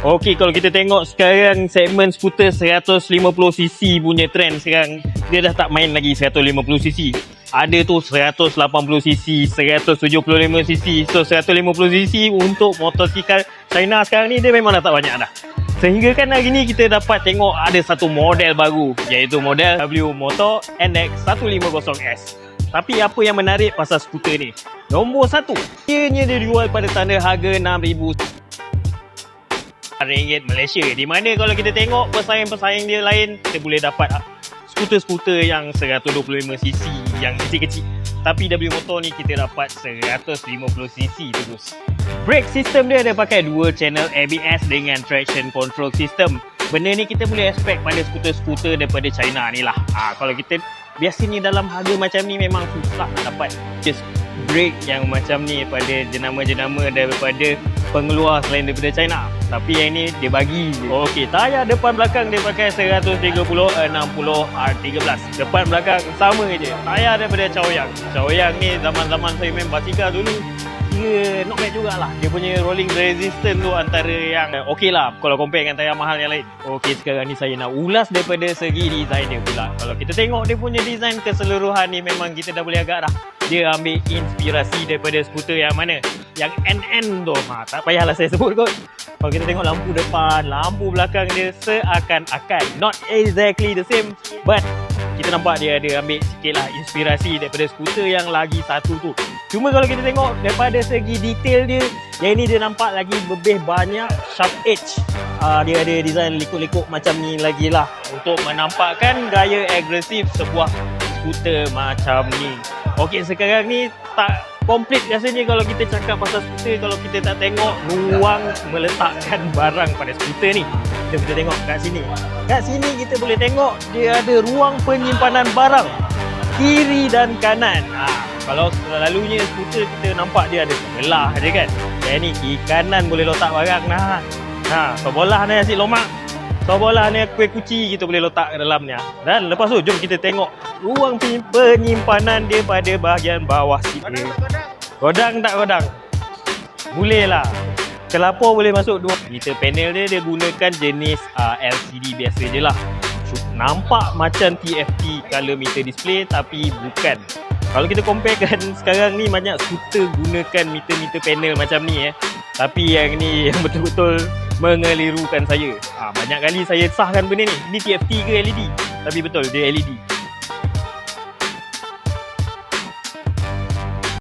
Okey, kalau kita tengok sekarang segmen skuter 150cc punya trend sekarang, dia dah tak main lagi 150cc. Ada tu 180cc, 175cc. So 150cc untuk motosikal China sekarang ni dia memang dah tak banyak dah. Sehingga kan hari ni kita dapat tengok ada satu model baru, iaitu model W Motor NX150S. Tapi apa yang menarik pasal skuter ni? Nombor satu, ianya dia dijual pada tanda harga RM6,000 Malaysia. Di mana kalau kita tengok pesaing-pesaing dia lain, kita boleh dapat skuter-skuter yang 125cc yang kecil-kecil. Tapi W Motor ni kita dapat 150cc terus. Brake system dia ada pakai dual channel ABS dengan traction control system. Benda ni kita boleh expect pada skuter-skuter daripada China ni lah. Kalau kita biasa ni dalam harga macam ni memang susah nak dapat just brake yang macam ni pada jenama-jenama daripada pengeluar selain daripada China. Tapi yang ni dia bagi je. Okey, tayar depan belakang dia pakai 130/60R13. Depan belakang sama je. Tayar daripada Chaoyang. Chaoyang ni zaman-zaman saya main basikal dulu, dia not bad jugalah. Dia punya rolling resistance tu antara yang okey lah kalau compare dengan tayar mahal yang lain. Okey, sekarang ni saya nak ulas daripada segi design dia pula. Kalau kita tengok dia punya design keseluruhan ni memang kita dah boleh agak dah. Dia ambil inspirasi daripada skuter yang mana? Yang NN tu. Tak payahlah saya sebut kot. Kalau kita tengok lampu depan, lampu belakang dia seakan-akan not exactly the same, but kita nampak dia ada ambil sikit lah inspirasi daripada skuter yang lagi satu tu. Cuma kalau kita tengok daripada segi detail dia, yang ini dia nampak lagi lebih banyak sharp edge. Dia ada design lekuk-lekuk macam ni lagi lah untuk menampakkan gaya agresif sebuah skuter macam ni. Okey, sekarang ni tak komplit rasanya kalau kita cakap pasal skuter kalau kita tak tengok ruang meletakkan barang pada skuter ni. Kita tengok kat sini. Kat sini kita boleh tengok dia ada ruang penyimpanan barang kiri dan kanan. Kalau selalunya skuter kita nampak dia ada sebelah je kan. Yang ni kiri kanan boleh letak barang nah. Sebelah ni nasi lomak, sebelah ni kuih kuci kita boleh letak ke dalamnya. Dan lepas tu jom kita tengok ruang penyimpanan dia pada bahagian bawah seat dia. Godang tak godang? Boleh lah. Kelapa boleh masuk dua. Meter panel dia gunakan jenis LCD biasa je lah. Nampak macam TFT color meter display tapi bukan. Kalau kita comparekan sekarang ni banyak skuter gunakan meter-meter panel macam ni tapi yang ni yang betul-betul mengelirukan saya. Banyak kali saya sahkan benda ni. Ini TFT ke LED? Tapi betul dia LED.